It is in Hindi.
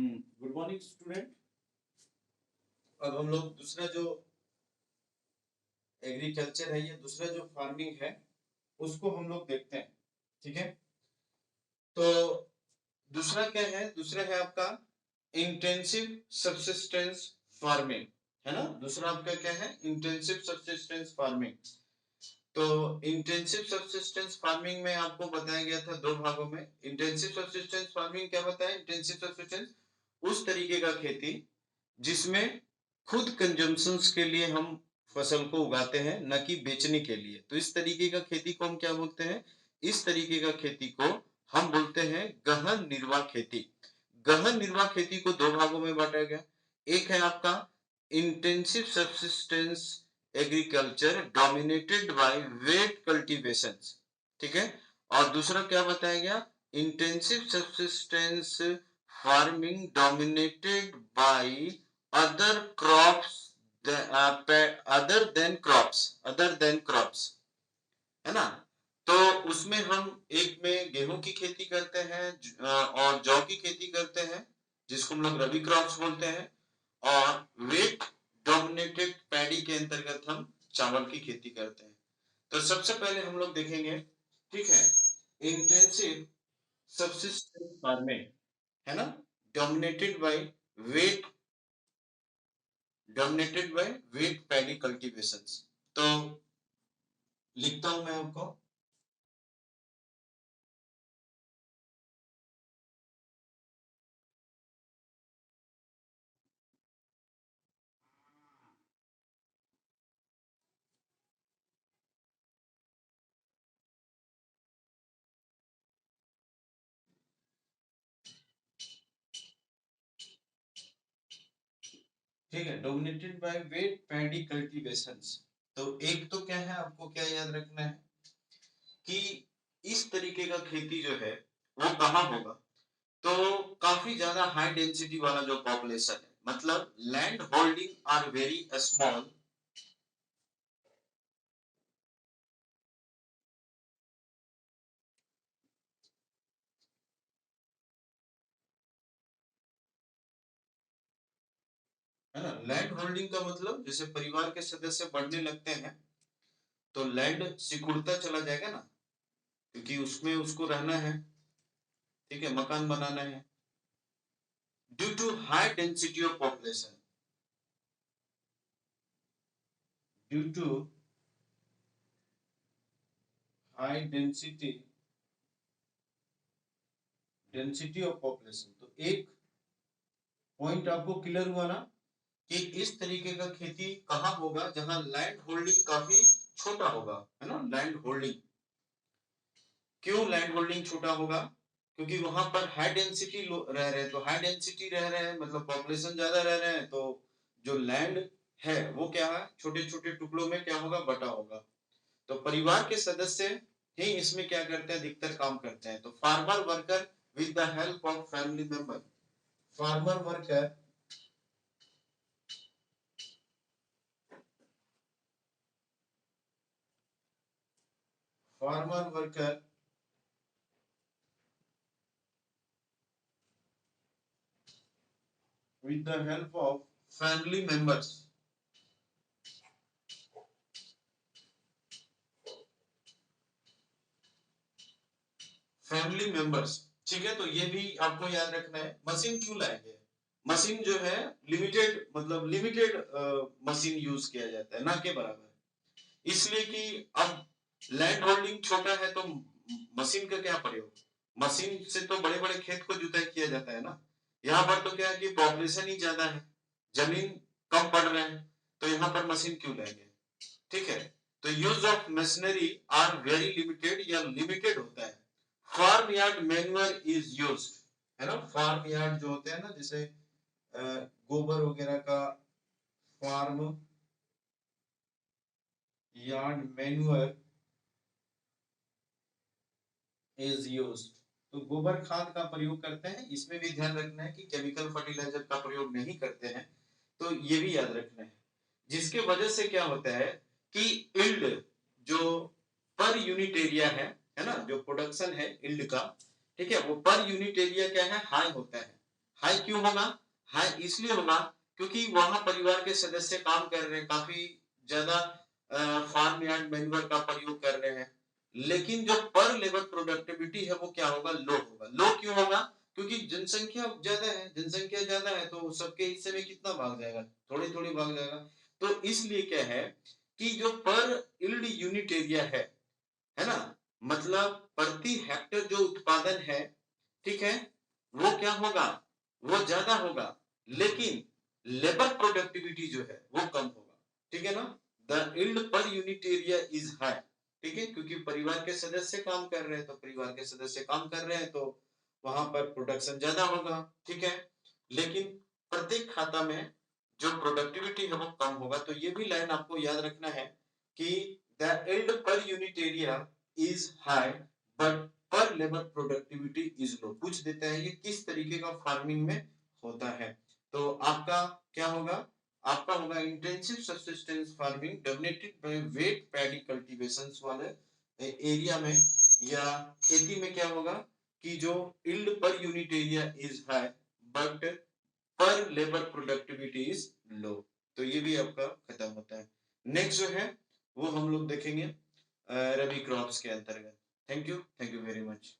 Good morning student. अब हम लोग दूसरा जो एग्रीकल्चर है, ये दूसरा जो फार्मिंग है उसको हम लोग देखते हैं। ठीक है, तो दूसरा क्या है? दूसरा है आपका इंटेंसिव सब्सिस्टेंस फार्मिंग, है ना। दूसरा आपका क्या है? Intensive subsistence farming. तो इंटेंसिव सब्सिस्टेंस फार्मिंग में आपको बताया गया था दो भागों में। इंटेंसिव सब्सिस्टेंस फार्मिंग क्या बताया? इंटेंसिव सब्सिस्टेंस उस तरीके का खेती जिसमें खुद कंजम्पशंस के लिए हम फसल को उगाते हैं, न कि बेचने के लिए। तो इस तरीके का खेती को हम क्या बोलते हैं? इस तरीके का खेती को हम बोलते हैं गहन निर्वाह खेती। गहन निर्वाह खेती को दो भागों में बांटा गया। एक है आपका intensive subsistence agriculture dominated by wet cultivations, ठीक है। और दूसरा क्या बताया गया? Intensive subsistence farming dominated by other crops other than crops, है ना। तो उसमें हम एक में गेहूं की खेती करते हैं और जौ की खेती करते हैं, जिसको हम लोग रबी क्रॉप्स बोलते हैं। और वेट डोमिनेटेड पैडी के अंतर्गत हम चावल की खेती करते हैं। तो सबसे पहले हम लोग देखेंगे, ठीक है, इंटेंसिव सब्सिस्टेंस फार्मिंग, है ना, dominated by wet dominated by wet paddy cultivations. तो लिखता हूं मैं आपको, ठीक है, dominated by wet paddy cultivations. तो एक तो क्या है, आपको क्या याद रखना है कि इस तरीके का खेती जो है वो कहाँ होगा? तो काफी ज्यादा हाई डेंसिटी वाला जो पॉपुलेशन है, मतलब land holding are very small, है ना। लैंड होल्डिंग का मतलब जैसे परिवार के सदस्य बढ़ने लगते हैं तो लैंड सिकुड़ता चला जाएगा ना, क्योंकि उसमें उसको रहना है, ठीक है, मकान बनाना है। Due to high density of population, due to high density of population. तो एक पॉइंट आपको क्लियर हुआ ना कि इस तरीके का खेती कहाँ होगा? जहां लैंड होल्डिंग काफी छोटा होगा, है ना। लैंड होल्डिंग, क्यों लैंड होल्डिंग छोटा होगा? क्योंकि वहां पर हाई डेंसिटी रह रहे हैं। तो हाई डेंसिटी रह रहे हैं मतलब पॉपुलेशन ज्यादा रह रहे हैं, तो जो लैंड है वो क्या है, छोटे छोटे टुकड़ों में क्या होगा, बटा होगा। तो परिवार के सदस्य ही इसमें क्या करते हैं, अधिकतर काम करते हैं। तो farmer worker with the help of family member, farmer worker farmer worker with the help of family members, family members, ठीक है। तो ये भी आपको याद रखना है। मशीन क्यों लाएंगे? मशीन जो है लिमिटेड, मतलब लिमिटेड मशीन यूज किया जाता है, ना के बराबर। इसलिए कि अब लैंड होल्डिंग छोटा है तो मशीन का क्या प्रयोग? मशीन से तो बड़े बड़े खेत को जुताई किया जाता है ना। यहाँ पर तो क्या है कि पॉपुलेशन ही ज्यादा है, जमीन कम पड़ रहे हैं, तो यहाँ पर मशीन क्यों लाएंगे? ठीक है। तो use of machinery are very limited या लिमिटेड होता है। Farm yard manure is used, है ना। फार्म यार्ड जो होते हैं ना, जैसे गोबर वगैरह का farm yard manure is used. तो गोबर खाद का प्रयोग करते हैं। इसमें भी ध्यान रखना है कि केमिकल फर्टिलाइजर का प्रयोग नहीं करते हैं। तो ये भी याद रखना है, जिसके वजह से क्या होता है कि इल्ड जो पर यूनिट एरिया है ना, जो प्रोडक्शन है इल्ड का, ठीक है, वो पर यूनिट एरिया क्या है, हाई होता है। हाई क्यों होगा? हाई इसलिए होगा क्योंकि वहां परिवार के सदस्य काम कर रहे हैं, काफी ज्यादा फार्म यार्ड मैन्युअर का प्रयोग कर रहे हैं, लेकिन जो पर लेबर प्रोडक्टिविटी है वो क्या होगा? लो होगा। लो क्यों होगा? क्योंकि जनसंख्या ज्यादा है तो सबके हिस्से में कितना भाग जाएगा? थोड़ी थोड़ी भाग जाएगा। तो इसलिए क्या है कि जो पर इल्ड यूनिट एरिया है ना, मतलब प्रति हेक्टेयर जो उत्पादन है, ठीक है, वो क्या होगा? वो ज्यादा होगा, लेकिन लेबर प्रोडक्टिविटी जो है वो कम होगा, ठीक है ना। The yield per unit area is high, ठीक है, क्योंकि परिवार के सदस्य काम कर रहे हैं, तो परिवार के सदस्य काम कर रहे हैं तो वहां पर प्रोडक्शन ज्यादा होगा, ठीक है। लेकिन प्रत्येक खाता में जो प्रोडक्टिविटी है वो कम होगा। तो ये भी लाइन आपको याद रखना है कि the yield per unit area is high but पर लेबर प्रोडक्टिविटी इज लो। पूछ देता है ये किस तरीके का फार्मिंग में होता है। तो आपका क्या होगा? आपका होगा intensive subsistence farming dominated by wet paddy cultivations वाले एरिया में, या खेती में क्या होगा कि जो yield per unit area is high but पर लेबर प्रोडक्टिविटी इज लो। तो ये भी आपका खत्म होता है। नेक्स्ट जो है वो हम लोग देखेंगे रबी क्रॉप्स के अंतर्गत। Thank you very much.